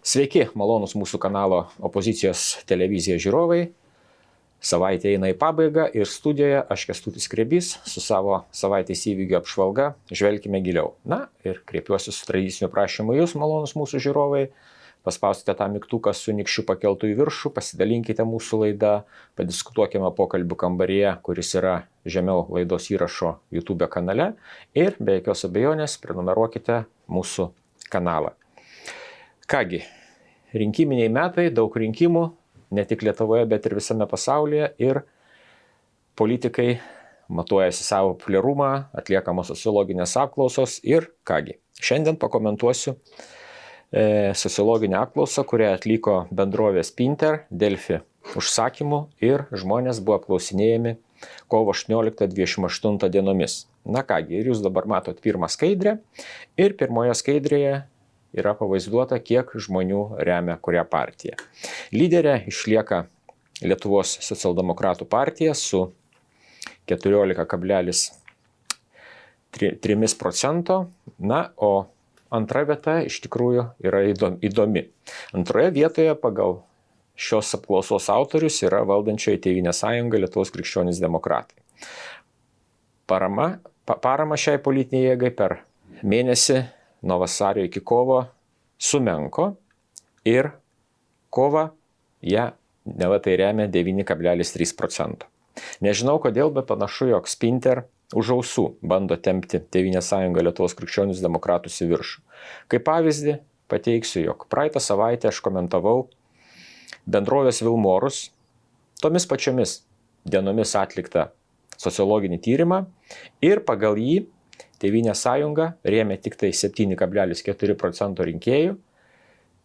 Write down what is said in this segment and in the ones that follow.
Sveiki, malonus mūsų kanalo Opozicijos televizija žiūrovai. Savaitė eina į pabaigą ir studijoje aš Kęstutis Skrebys su savo savaitės įvykių apžvalga. Žvelkime giliau. Na ir kreipiuosi su tradiciniu prašymu jūs, malonus mūsų žiūrovai. Paspausite tą mygtuką su nykščiu pakeltų į viršų, pasidalinkite mūsų laidą, padiskutuokime pokalbių kambaryje, kuris yra žemiau laidos įrašo YouTube kanale ir be jokios abejonės prenumeruokite mūsų kanalą. Kągi, rinkiminiai metai, daug rinkimų, ne tik Lietuvoje, bet ir visame pasaulyje ir politikai matuojasi savo populiarumą, atliekamos sociologinės apklausos ir kągi. Šiandien pakomentuosiu sociologinę apklausą, kurią atliko bendrovė Spinter, Delfi užsakymu ir žmonės buvo apklausinėjami kovo 18-28 dienomis. Na kągi, ir jūs dabar matot pirmą skaidrę ir pirmoje skaidrėje yra pavaizduota, kiek žmonių remia kurią partiją. Lyderė išlieka Lietuvos socialdemokratų partija su 14,3%, na, o antra vieta iš tikrųjų yra įdomi. Antroje vietoje pagal šios apklausos autorius yra valdančioji Tėvynės sąjunga Lietuvos krikščionys demokratai. Parama šiai politiniai jėgai per mėnesį nuo vasario iki kovo sumenko ir kovą ją neva tai remia 9,3%. Nežinau kodėl, bet panašu, jog Spinter už ausų bando tempti Tėvynės sąjungą Lietuvos krikščionis demokratus į viršų. Kaip pavyzdį pateiksiu, jog praeitą savaitę aš komentavau bendrovės Vilmorus tomis pačiomis dienomis atliktą sociologinį tyrimą ir pagal jį Tėvynės sąjunga rėmė tik tai 7,4% rinkėjų.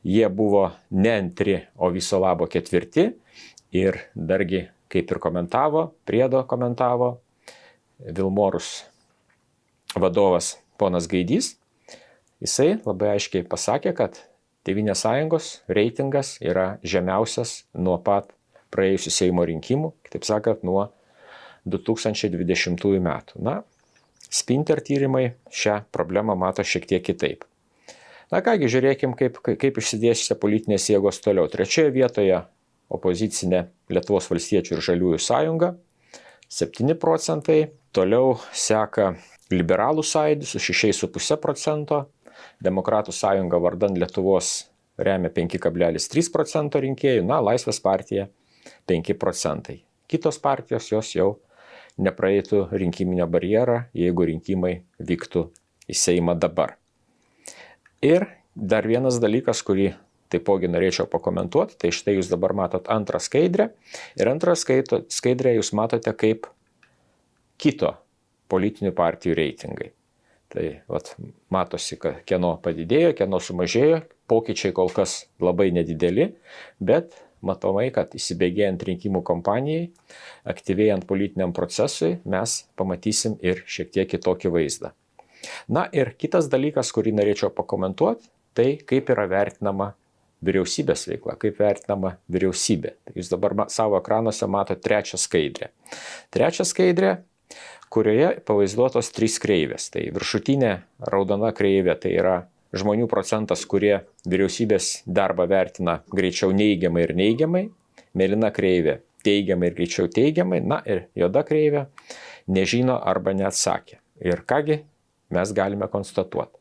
Jie buvo ne antri, o viso labo ketvirti ir dargi, kaip ir komentavo, priedo komentavo Vilmorus vadovas ponas Gaidys. Jisai labai aiškiai pasakė, kad Tėvynės sąjungos reitingas yra žemiausias nuo pat praėjusių Seimo rinkimų, kitaip sakant, nuo 2020 metų. Na, Spinter tyrimai šią problemą mato šiek tiek kitaip. Na kągi, žiūrėkim, kaip išsidėstė politinės jėgos toliau. Trečioje vietoje opozicinė Lietuvos valstiečių ir žaliųjų sąjunga 7%. Toliau seka liberalų sąjūdis su 6,5%. Demokratų sąjunga vardan Lietuvos remia 5,3% rinkėjų. Na, Laisvės partija 5%. Kitos partijos jos jau nepraeitų rinkiminio barjerą, jeigu rinkimai vyktų į Seimą dabar. Ir dar vienas dalykas, kurį taipogi norėčiau pakomentuoti, tai štai jūs dabar matot antrą skaidrę ir antrą skaidrę jūs matote kaip kito politinių partijų reitingai. Tai matosi, kieno padidėjo, kieno sumažėjo, pokyčiai kol kas labai nedideli, bet matomai, kad įsibėgėjant rinkimų kampanijai, aktyvėjant politiniam procesui, mes pamatysim ir šiek tiek kitokį vaizdą. Na ir kitas dalykas, kurį norėčiau pakomentuoti, tai kaip yra vertinama vyriausybės veikla, kaip vertinama vyriausybė. Jūs dabar savo ekranuose matote trečią skaidrę. Trečią skaidrę, kurioje pavaizduotos trys kreivės. Tai viršutinė raudona kreivė, tai yra žmonių procentas, kurie vyriausybės darbą vertina greičiau neigiamai ir neigiamai, mėlyna kreivė teigiamai ir greičiau teigiamai, na ir juoda kreivė nežino arba neatsakė. Ir kągi mes galime konstatuoti?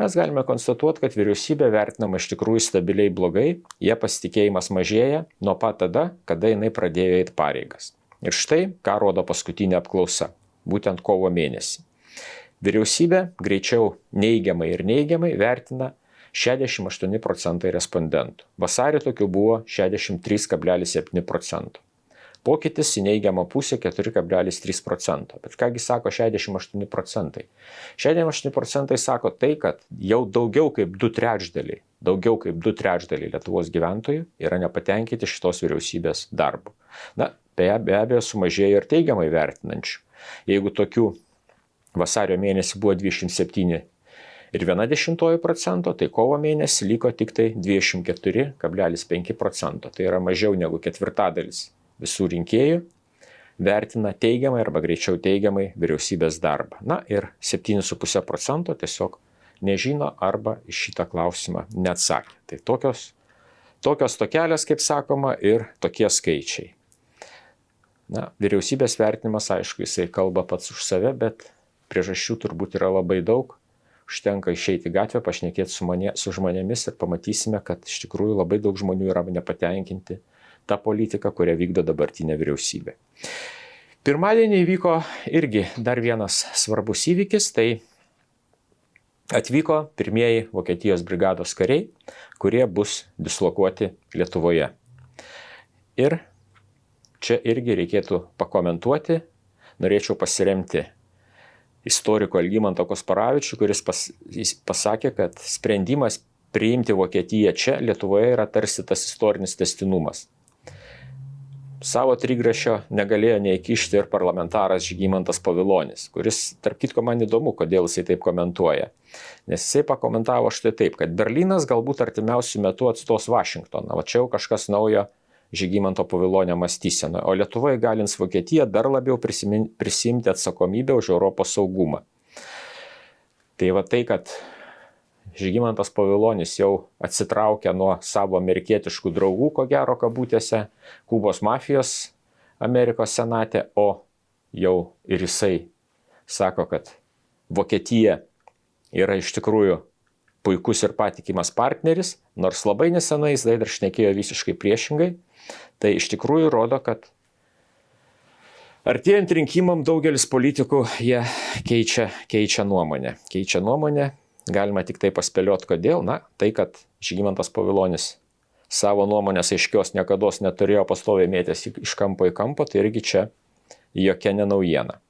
Mes galime konstatuoti, kad vyriausybė vertinama iš tikrųjų stabiliai blogai, jie pasitikėjimas mažėja nuo pat tada, kada jinai pradėjo eiti pareigas. Ir štai, ką rodo paskutinė apklausa, būtent kovo mėnesį. Vyriausybė greičiau neigiamai ir neigiamai vertina 68% respondentų. Vasarį tokių buvo 63,7%. Pokytis į neigiamą pusę 4,3%. Bet kągi sako 68%? 68% sako tai, kad jau daugiau kaip 2/3 Lietuvos gyventojų yra nepatenkinti šitos vyriausybės darbu. Na, be abejo sumažėjo ir teigiamai vertinančių. Jeigu tokių vasario mėnesį buvo 27,1%, tai kovo mėnesį liko tik tai 24,5%. Tai yra mažiau negu ketvirtadalis visų rinkėjų vertina teigiamai arba greičiau teigiamai vyriausybės darbą. Na ir 7,5% tiesiog nežino arba į šitą klausimą neatsakė. Tai tokios Tokios tokelės, kaip sakoma, ir tokie skaičiai. Na, vyriausybės vertinimas, aišku, jisai kalba pats už save, bet priežasčių turbūt yra labai daug. Užtenka išeiti į gatvę, pašnekėti su žmonėmis ir pamatysime, kad iš tikrųjų labai daug žmonių yra nepatenkinti tą politiką, kurią vykdo dabartinė vyriausybė. Pirmadienį įvyko irgi dar vienas svarbus įvykis, tai atvyko pirmieji Vokietijos brigados kariai, kurie bus dislokuoti Lietuvoje. Ir čia irgi reikėtų pakomentuoti, norėčiau pasiremti istoriko Algimanto Kasparavičių, kuris pasakė, kad sprendimas priimti Vokietiją čia Lietuvoje yra tarsi tas istorinis tęstinumas. Savo trigrašio negalėjo neįkišti ir parlamentaras Žygimantas Pavilonis, kuris, tarp kitko, man įdomu, kodėl jisai taip komentuoja. Nes jisai pakomentavo štai taip, kad Berlynas galbūt artimiausių metų atstos Vašingtoną, o čia jau kažkas naujo Žygimanto Pavilonio mąstysena, o Lietuva įgalins Vokietiją dar labiau prisimti atsakomybę už Europos saugumą. Tai va tai, kad Žygimantas Pavilonis jau atsitraukia nuo savo amerikietiškų draugų, ko gero kabutėse, Kubos mafijos Amerikos senate, o jau ir jisai sako, kad Vokietija yra iš tikrųjų puikus ir patikimas partneris, nors labai nesenai jis dar šnekėjo visiškai priešingai. Tai iš tikrųjų rodo, kad artėjant rinkimam daugelis politikų jie keičia nuomonę. Keičia nuomonę, galima tik tai paspėlioti, kodėl. Na, tai, kad Žygimantas Pavilonis savo nuomonės aiškios niekados neturėjo, pastoviai mėtės iš kampo į kampą, tai irgi čia jokia nenaujiena.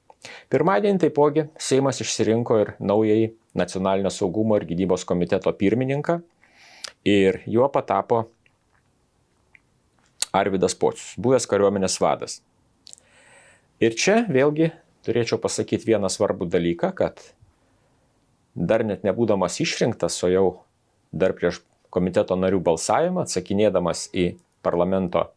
Pirmadienį taipogi Seimas išsirinko ir naująjį Nacionalinio saugumo ir gynybos komiteto pirmininką ir juo patapo Arvydas Pocius, buvęs kariuomenės vadas. Ir čia vėlgi turėčiau pasakyti vieną svarbų dalyką, kad dar net nebūdamas išrinktas, o jau dar prieš komiteto narių balsavimą, atsakinėdamas į parlamento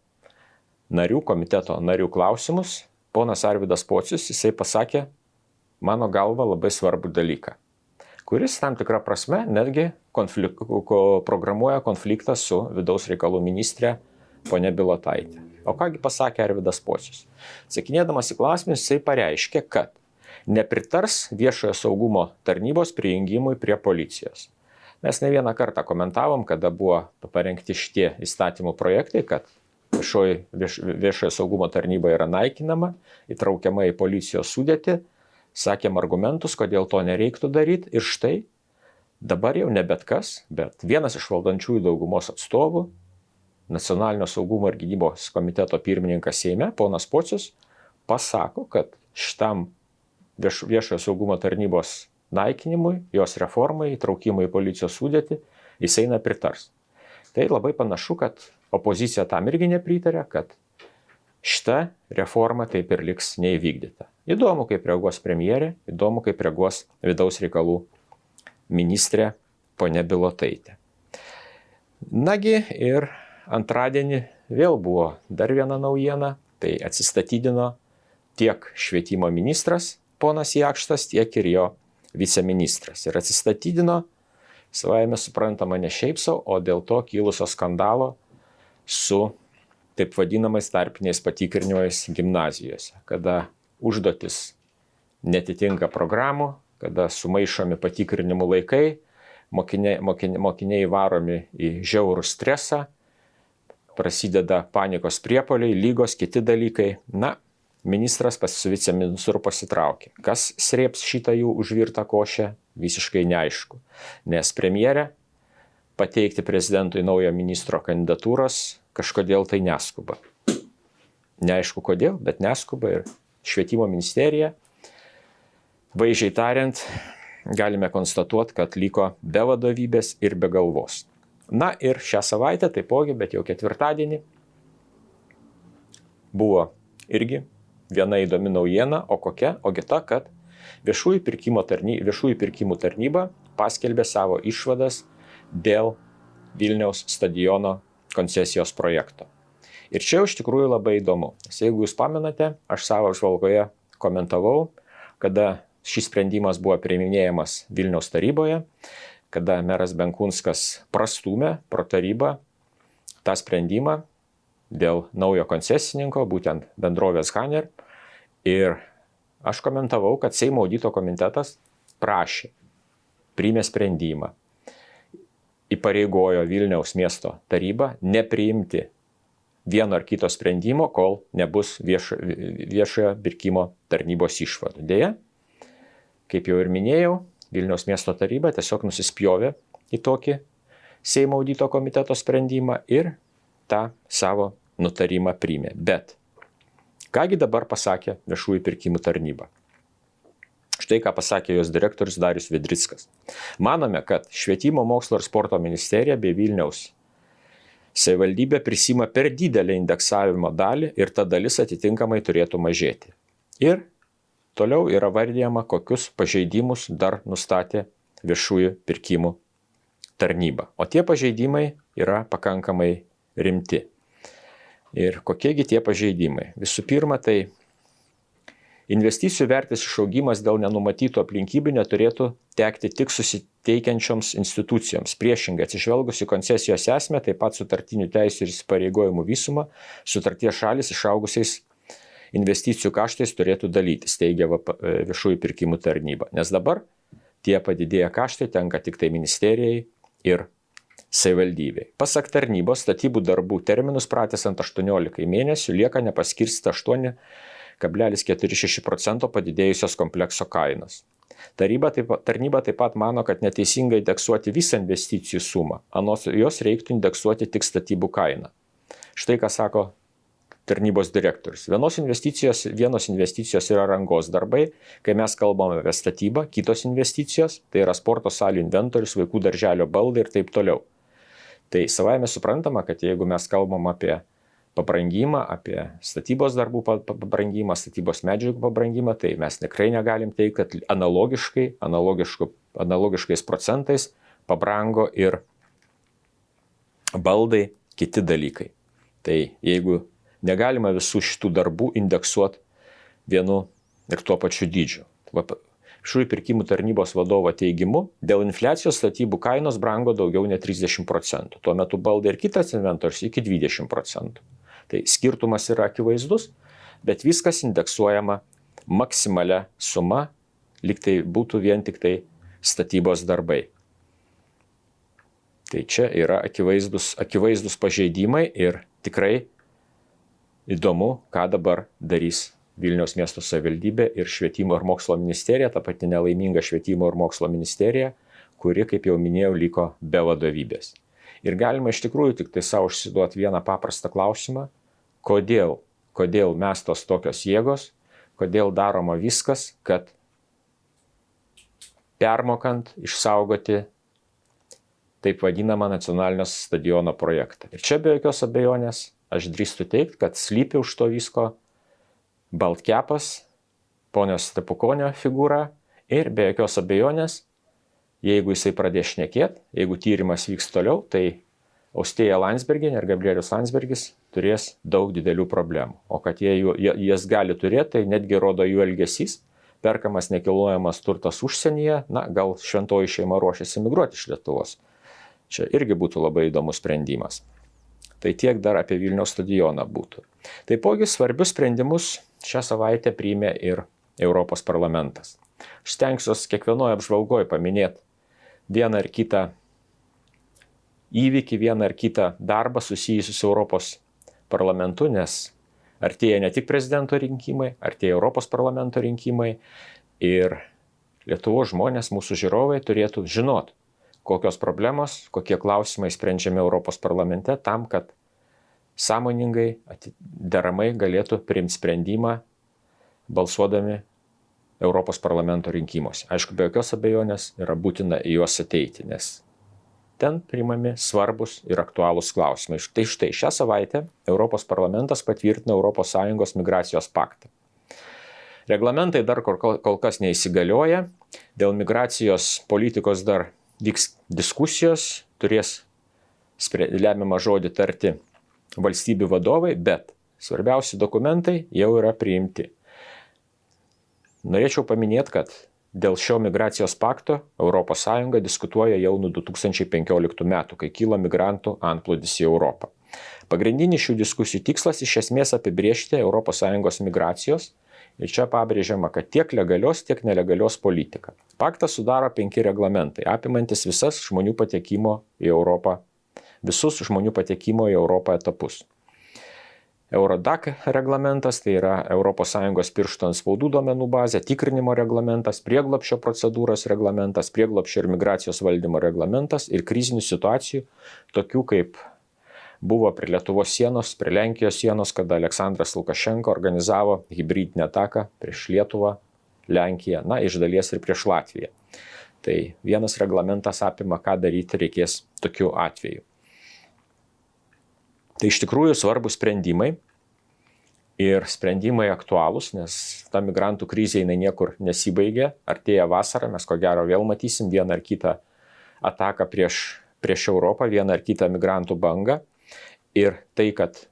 narių, komiteto narių klausimus, ponas Arvydas Pocius, jisai pasakė, mano galva, labai svarbų dalyką, kuris tam tikrą prasme netgi programuoja konfliktą su vidaus reikalų ministrė ponia Bilotaitė. O kągi pasakė Arvydas Pocius? Sakinėdamas į klausimus, jisai pareiškė, kad nepritars viešojo saugumo tarnybos prijungimui prie policijos. Mes ne vieną kartą komentavom, kada buvo parengti šitie įstatymų projektai, kad viešojo saugumo tarnyba yra naikinama, įtraukiama į policijos sudėtį, sakėm argumentus, kodėl to nereiktų daryti ir štai dabar jau ne bet kas, bet vienas iš valdančiųjų daugumos atstovų, Nacionalinio saugumo ir gynybos komiteto pirmininkas Seime, ponas Pocius, pasako, kad šitam viešojo saugumo tarnybos naikinimui, jos reformai, įtraukimui į policijos sudėtį, jisai nepritars. Tai labai panašu, kad opozicija tam irgi nepritarė, kad šita reforma taip ir liks neįvykdyta. Įdomu, kaip reaguos premjerė, įdomu, kaip reaguos vidaus reikalų ministrė ponia Bilotaitė. Nagi ir antradienį vėl buvo dar viena naujiena, tai atsistatydino tiek švietimo ministras ponas Jakštas, tiek ir jo viceministras. Ir atsistatydino, savaime suprantama, ne šiaip sau, o dėl to kilusio skandalo su taip vadinamais tarpiniais patikrinimais gimnazijose, kada užduotis netitinka programų, kada sumaišomi patikrinimų laikai, mokiniai varomi į žiaurų stresą, prasideda panikos priepuoliai, lygos, kiti dalykai. Na, ministras su viceministru pasitraukė. Kas srėps šitą jų užvirtą košę, visiškai neaišku. Nes premjerė pateikti prezidentui naujo ministro kandidatūros kažkodėl tai neskuba. Neaišku kodėl, bet neskuba ir švietimo ministerija, vaizdžiai tariant, galime konstatuoti, kad liko be vadovybės ir be galvos. Na ir šią savaitę taipogi, bet jau ketvirtadienį, buvo irgi viena įdomi naujiena, o kokia? Ogi ta, kad viešųjų pirkimų tarnyba paskelbė savo išvadas dėl Vilniaus stadiono koncesijos projekto. Ir čia jau iš tikrųjų labai įdomu. Nes jeigu jūs pamenate, aš savo apžvalgoje komentavau, kada šis sprendimas buvo priiminėjamas Vilniaus taryboje, kada meras Benkunskas prastūmė pro tarybą tą sprendimą dėl naujo koncesininko, būtent bendrovės Haner. Ir aš komentavau, kad Seimo audito komitetas priėmė sprendimą, įpareigojo Vilniaus miesto tarybą nepriimti vieno ar kito sprendimo, kol nebus viešojo pirkimo tarnybos išvadų. Deja, kaip jau ir minėjau, Vilniaus miesto taryba tiesiog nusispjovė į tokį Seimo audito komiteto sprendimą ir tą savo nutarimą priėmė. Bet kągi dabar pasakė viešųjų pirkimų tarnyba? Štai ką pasakė jos direktorius Darius Vedrickas. Manome, kad Švietimo, mokslo ir sporto ministerija bei Vilniaus savivaldybė prisima per didelę indeksavimo dalį ir ta dalis atitinkamai turėtų mažėti. Ir toliau yra vardijama, kokius pažeidimus dar nustatė viešųjų pirkimų tarnyba. O tie pažeidimai yra pakankamai rimti. Ir kokiegi tie pažeidimai? Visų pirma, tai investicijų vertės išaugimas dėl nenumatytų aplinkybių neturėtų tekti tik susiteikiančioms institucijoms. Priešingai, atsižvelgus į koncesijos esmę, taip pat sutartinių teisių ir įsipareigojimų visumą, sutarties šalys išaugusiais investicijų kaštais turėtų dalytis, teigia viešųjų pirkimų tarnyba. Nes dabar tie padidėję kaštai tenka tik tai ministerijai ir savivaldybei. Pasak tarnybos, statybų darbų terminus pratęsiant 18 mėnesių lieka nepaskirstyta 8,46% padidėjusios komplekso kainos. Tarnyba taip pat mano, kad neteisingai indeksuoti visą investicijų sumą, anot jos reiktų indeksuoti tik statybų kainą. Štai ką sako tarnybos direktorius. Vienos investicijos yra rangos darbai, kai mes kalbame apie statybą, kitos investicijos, tai yra sporto salių inventorius, vaikų darželio baldai ir taip toliau. Tai savaime suprantama, kad jeigu mes kalbam apie pabrangimą, apie statybos darbų pabrangimą, statybos medžiagų pabrangimą, tai mes tikrai negalim teikti, kad analogiškais procentais pabrango ir baldai, kiti dalykai. Tai jeigu negalima visų šitų darbų indeksuoti vienu ir tuo pačiu dydžiu. Viešųjų pirkimų tarnybos vadovo teigimu, dėl infliacijos statybų kainos brango daugiau nei 30%. Tuo metu baldai ir kitas inventorius iki 20%. Tai skirtumas yra akivaizdus, bet viskas indeksuojama maksimalia suma, lyg tai būtų vien tik tai statybos darbai. Tai čia yra akivaizdus pažeidimai ir tikrai įdomu, ką dabar darys Vilniaus miesto savivaldybė ir Švietimo ir mokslo ministerija, ta pati nelaiminga Švietimo ir mokslo ministerija, kuri, kaip jau minėjau, liko be vadovybės. Ir galima iš tikrųjų tik tai savo užsiduoti vieną paprastą klausimą, kodėl mestos tokios jėgos, kodėl daroma viskas, kad permokant išsaugoti taip vadinamą nacionalinio stadiono projektą. Ir čia be jokios abejonės aš drįstu teikti, kad slypi už to visko Baltkepas, ponios Stepukonio figūra ir be jokios abejonės, jeigu jisai pradės šnekėti, jeigu tyrimas vyks toliau, tai Austėja Landsbergienė ir Gabrielius Landsbergis turės daug didelių problemų. O kad jas gali turėti, tai netgi rodo jų elgesys, perkamas nekilnojamas turtas užsienyje, gal šventoji šeima ruošiasi migruoti iš Lietuvos. Čia irgi būtų labai įdomus sprendimas. Tai tiek dar apie Vilniaus stadioną būtų. Taipogi svarbius sprendimus šią savaitę priėmė ir Europos parlamentas. Aš stengsiuosi kiekvienoje apžvalgoje paminėti vieną ar kitą įvykį, vieną ar kitą darbą susijusius su Europos parlamentu, nes artėja ne tik prezidento rinkimai, artėja Europos parlamento rinkimai ir Lietuvos žmonės, mūsų žiūrovai turėtų žinoti, kokios problemos, kokie klausimai sprendžiami Europos parlamente tam, kad sąmoningai, deramai galėtų priimti sprendimą balsuodami Europos parlamento rinkimuose. Aišku, be jokios abejonės yra būtina į juos ateiti, nes ten priimami svarbus ir aktualūs klausimai. Tai štai šią savaitę Europos parlamentas patvirtino ES migracijos paktą. Reglamentai dar kol kas neįsigalioja, dėl migracijos politikos dar vyks diskusijos, turės lemiamą žodį tarti valstybių vadovai, bet svarbiausi dokumentai jau yra priimti. Norėčiau paminėti, kad dėl šio migracijos pakto ES diskutuoja jau nuo 2015 metų, kai kilo migrantų antplūdis į Europą. Pagrindinis šių diskusijų tikslas iš esmės apibrėžti ES migracijos ir čia pabrėžiama, kad tiek legalios, tiek nelegalios politika. Paktą sudaro 5 reglamentai, apimantis visus žmonių patekimo į Europą etapus. Eurodac reglamentas, tai yra ES piršto antspaudų duomenų bazė, tikrinimo reglamentas, prieglobsčio procedūros reglamentas, prieglobsčio ir migracijos valdymo reglamentas ir krizinių situacijų, tokių kaip buvo prie Lietuvos sienos, prie Lenkijos sienos, kada Aleksandras Lukašenka organizavo hibridinę ataką prieš Lietuvą, Lenkiją, iš dalies ir prieš Latviją. Tai vienas reglamentas apima, ką daryti reikės tokiu atveju. Tai iš tikrųjų svarbus sprendimai ir sprendimai aktualūs, nes ta migrantų krizė niekur nesibaigia, artėja vasara, mes ko gero vėl matysim vieną ar kitą ataką prieš Europą, vieną ar kitą migrantų bangą. Ir tai, kad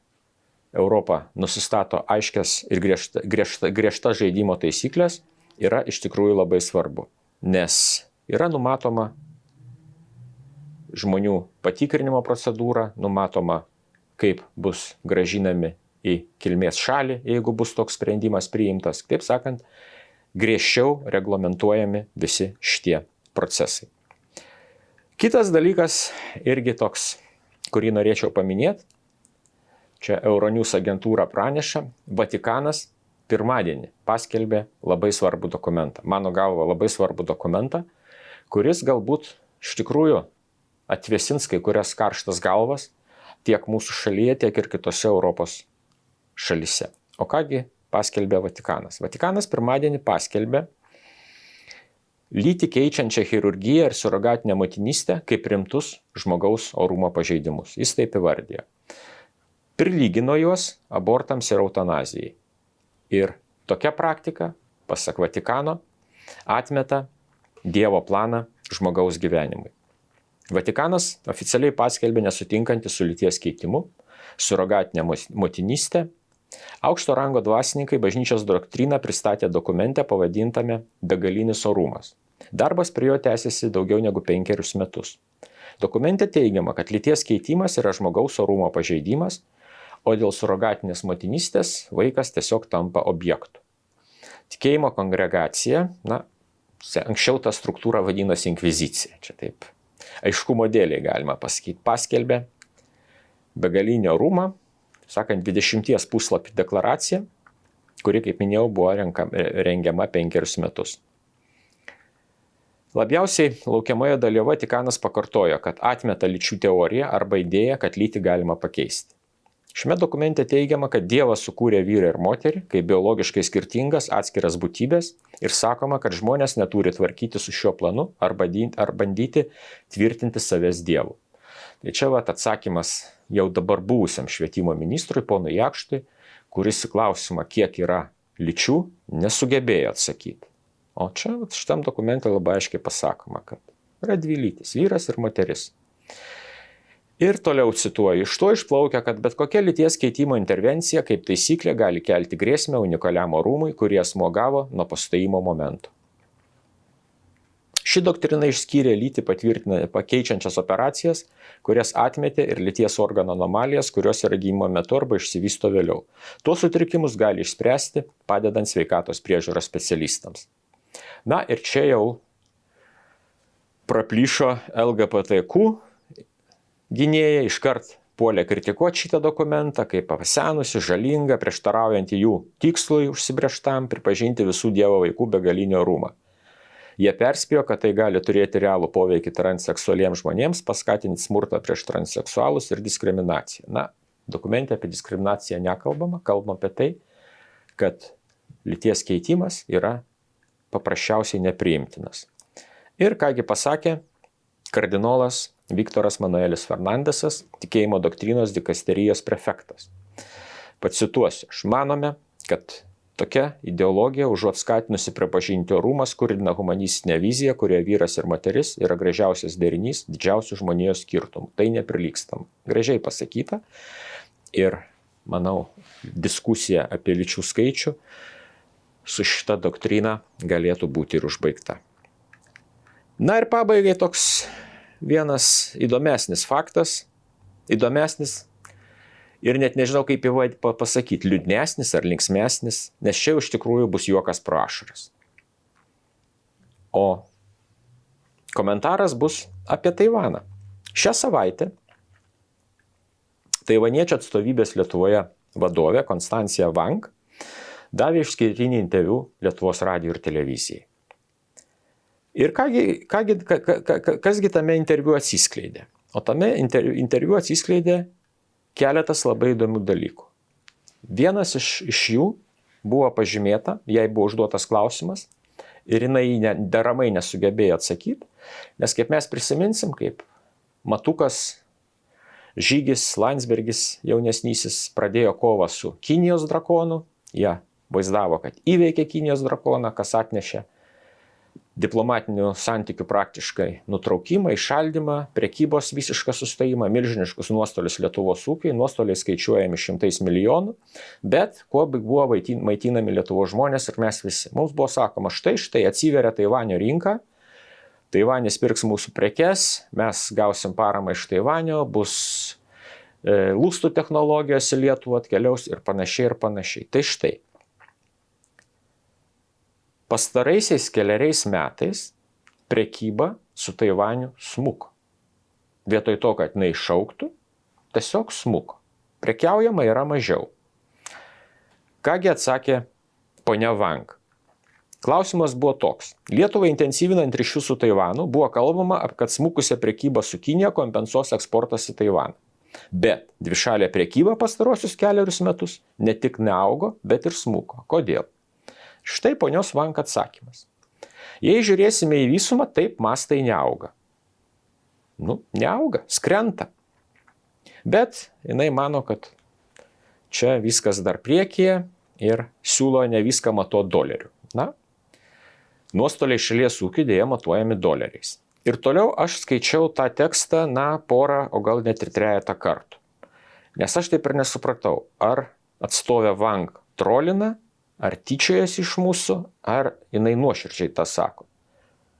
Europa nusistato aiškias ir griežtas žaidimo taisyklės, yra iš tikrųjų labai svarbu, nes yra numatoma žmonių patikrinimo procedūra, numatoma, kaip bus gražinami į kilmės šalį, jeigu bus toks sprendimas priimtas. Taip sakant, griežčiau reglamentuojami visi šitie procesai. Kitas dalykas irgi toks, kurį norėčiau paminėti. Čia Euronews agentūra praneša, Vatikanas pirmadienį paskelbė labai svarbų dokumentą. Mano galva labai svarbų dokumentą, kuris galbūt iš tikrųjų atvėsins kai kurias karštas galvas tiek mūsų šalyje, tiek ir kitose Europos šalyse. O kągi paskelbė Vatikanas? Vatikanas pirmadienį paskelbė lytį keičiančią chirurgiją ir surogatinę motinystę kaip rimtus žmogaus orumo pažeidimus. Jis taip įvardėjo. Prilygino juos abortams ir eutanazijai. Ir tokia praktika, pasak Vatikano, atmeta Dievo planą žmogaus gyvenimui. Vatikanas oficialiai paskelbė nesutinkantis su lyties keitimu, surogatinę motinystę. Aukšto rango dvasininkai bažnyčios doktriną pristatė dokumente pavadintame Begalinis orumas. Darbas prie jo tęsiasi daugiau negu 5 metus. Dokumente teigiama, kad lyties keitimas yra žmogaus orumo pažeidimas, o dėl surogatinės motinystės vaikas tiesiog tampa objektu. Tikėjimo kongregacija, anksčiau ta struktūra vadinosi inkvizicija, čia taip aiškumo dėliai galima pasakyti, paskelbė begalinį orumą, sakant, 20 puslapių deklaracija, kuri, kaip minėjau, buvo rengiama 5 metus. Labiausiai laukiamoje dalyje Vatikanas pakartojo, kad atmeta lyčių teoriją arba idėją, kad lytį galima pakeisti. Šiame dokumente teigiama, kad Dievas sukūrė vyrą ir moterį kaip biologiškai skirtingas atskiras būtybės ir sakoma, kad žmonės neturi tvarkyti su šiuo planu ar bandyti tvirtinti savęs Dievu. Tai čia atsakymas jau dabar buvusiam švietimo ministrui, ponui Jakštui, kuris į klausimą, kiek yra lyčių, nesugebėjo atsakyti. O čia šitam dokumente labai aiškiai pasakoma, kad yra 2 lytys, vyras ir moteris. Ir toliau cituoju, iš to išplaukia, kad bet kokia lyties keitimo intervencija kaip taisyklė gali kelti grėsmę unikaliam orumui, kurį asmuo gavo nuo pastojimo momento. Ši doktrina išskyrė lytį pakeičiančias operacijas, kurias atmetė ir lyties organo anomalijas, kurios yra gimimo metu arba išsivysto vėliau. Tuos sutrikimus gali išspręsti, padedant sveikatos priežiūros specialistams. Ir čia jau praplyšo LGBTQ gynėjai, iškart puolė kritikuoti šitą dokumentą kaip pasenusi, žalingą, prieštaraujantį jų tikslui užsibrėžtam pripažinti visų Dievo vaikų begalinį orumą. Jie perspėjo, kad tai gali turėti realų poveikį transseksualiems žmonėms, paskatinti smurtą prieš transseksualus ir diskriminaciją. Dokumente apie diskriminaciją nekalbama, kalbama apie tai, kad lyties keitimas yra paprasčiausiai nepriimtinas. Ir kągi pasakė kardinolas Viktoras Manuelis Fernandesas, tikėjimo doktrinos dikasterijos prefektas. Pacituosiu, manome, kad tokia ideologija užuot skatinusi pripažinti orumą skurdina humanistinę viziją, kurioje vyras ir moteris yra gražiausias derinys didžiausių žmonijos skirtumų. Tai neprilygstam. Gražiai pasakyta ir, manau, diskusija apie lyčių skaičių su šita doktrina galėtų būti ir užbaigta. Ir pabaigai toks vienas įdomesnis faktas, ir net nežinau, kaip pasakyti, liūdnesnis ar linksmesnis, nes čia iš tikrųjų bus juokas pro ašaras. O komentaras bus apie Taivaną. Šią savaitę taivaniečių atstovybės Lietuvoje vadovė Konstancija Wang davė išskirtinį interviu Lietuvos radijui ir televizijai. Ir kasgi tame interviu atsiskleidė? O tame interviu atsiskleidė keletas labai įdomių dalykų. Vienas iš jų buvo pažymėta, jai buvo užduotas klausimas ir jinai deramai nesugebėjo atsakyti, nes kaip mes prisiminsim, kaip Matukas Žygis Landsbergis jaunesnysis pradėjo kovą su Kinijos drakonu, jie vaizdavo, kad įveikė Kinijos drakoną, kas atnešė diplomatinių santykių praktiškai nutraukimą, įšaldymą, prekybos visišką sustojimą, milžiniškus nuostolius Lietuvos ūkiai, nuostoliai skaičiuojami 100 milijonų, bet kuo buvo maitinami Lietuvos žmonės ir mes visi. Mums buvo sakoma, štai atsiveria Taivanio rinka, Taivanis pirks mūsų prekes, mes gausim paramą iš Taivanio, bus lustų technologijos į Lietuvą atkeliaus ir panašiai ir panašiai. Tai štai. Pastaraisiais keleriais metais prekyba su Taivaniu smuko. Vietoj to, kad jinai išaugtų, tiesiog smuko. Prekiaujama yra mažiau. Kągi atsakė ponia Wang? Klausimas buvo toks. Lietuvai intensyvinant ryšius su Taivanu buvo kalbama, kad smukusią prekybą su Kinija kompensuos eksportas į Taivaną. Bet dvišalė prekyba pastarosius kelerius metus ne tik neaugo, bet ir smuko. Kodėl? Štai ponios Wang atsakymas. Jei žiūrėsime į visumą, taip mastai neauga. Neauga, skrenta. Bet jinai mano, kad čia viskas dar priekyje ir siūlo ne viską matuoti dolerių. Nuostoliai šalies ūkiui dėja matuojami doleriais. Ir toliau aš skaičiau tą tekstą, porą, o gal net ir 3 kartų. Nes aš taip ir nesupratau, ar atstovė Wang trolina, ar tyčiojasi iš mūsų, ar jinai nuoširdžiai tą sako.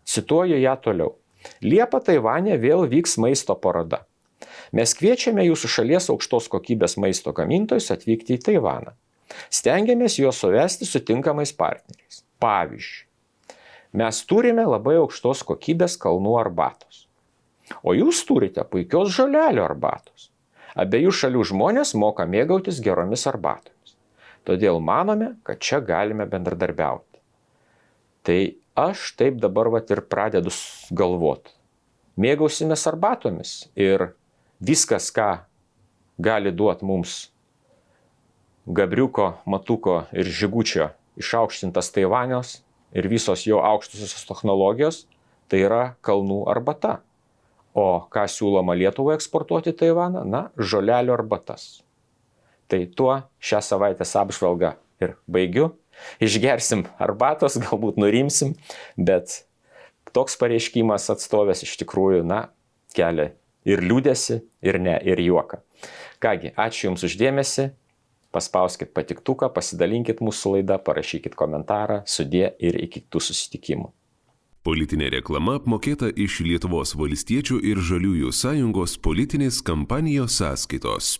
Cituoju ją toliau. Liepą Taivane vėl vyks maisto paroda. Mes kviečiame jūsų šalies aukštos kokybės maisto gamintojus atvykti į Taivaną. Stengiamės juos suvesti su tinkamais partneriais. Pavyzdžiui, mes turime labai aukštos kokybės kalnų arbatos. O jūs turite puikios žolelių arbatos. Abiejų šalių žmonės moka mėgautis geromis arbatomis. Todėl manome, kad čia galime bendradarbiauti. Tai aš taip dabar ir pradedu galvoti. Mėgausimės arbatomis ir viskas, ką gali duoti mums Gabriuko, Matuko ir Žigučio išaukštintas Taivanios ir visos jo aukštusios technologijos, tai yra kalnų arbata. O ką siūloma Lietuvai eksportuoti į Taivaną? Žolelių arbatas. Tai tuo šią savaitės apžvalgą ir baigiu. Išgersim arbatos, galbūt nurimsim, bet toks pareiškimas atstovės iš tikrųjų, kelia ir liūdesį, ir juoką. Kągi, ačiū Jums uždėmesį. Paspauskit patiktuką, pasidalinkit mūsų laidą, parašykit komentarą, sudie ir iki kitų susitikimų. Politinė reklama apmokėta iš Lietuvos valstiečių ir žaliųjų sąjungos politinės kampanijos sąskaitos.